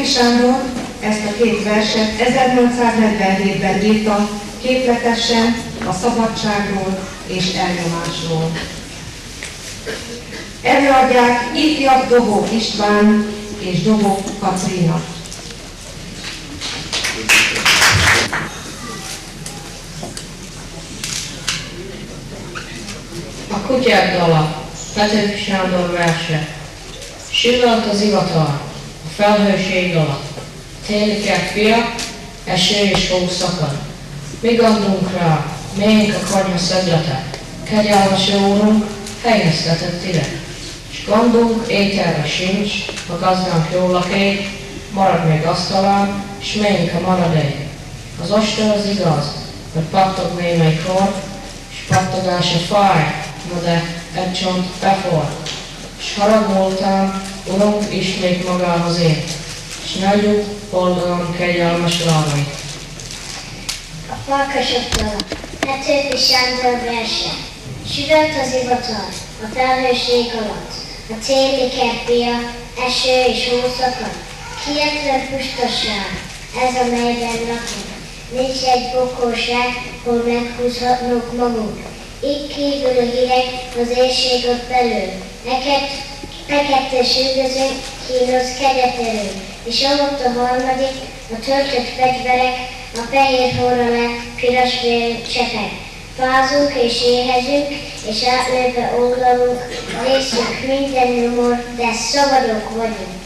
Petőfi Sándor ezt a két verset 1847-ben írta képletesen a szabadságról és elnyomásról. Előadják ifjabb Dobó István és Dobó Katrina. A kutyák dala, Petőfi Sándor verse. Süllant az ivatar, a felhőség alatt. Téli kert fia, eső és hó szakad. Mi gondunk rá, miénk a konyha szöglete. Kegyelmes jó úrunk, helyeztetett ide. S gondunk ételre sincs, a gazdánk jól lakik, marad még asztalán, s miénk a maradék. Az ostor az igaz, hogy pattog némelyik hord, s pattogása fáj, na de egy csont befor. S harag voltám, urunk ismét magához ért, s ne adjuk boldogan kegyelmes lábait. A farkasok dala, Petőfi Sándor verse. Sülött az ivatar, a felhőség alatt, a téli kert fia, eső és hó szakad. Kietlen pusztaság, ez a melyben lakunk. Nincs egy bokóság, hol meghúzhatnunk magunk. Így kívül a hideg, az éjség ott belül. Neked üldözünk, kínos kegyetelünk. És amott a harmadik, a töltött fegyverek, a fehér forralá, piros vér csepeg. Fázunk és éhezünk, és átnőve oldalunk, részünk minden nyomor, de szabadok vagyunk.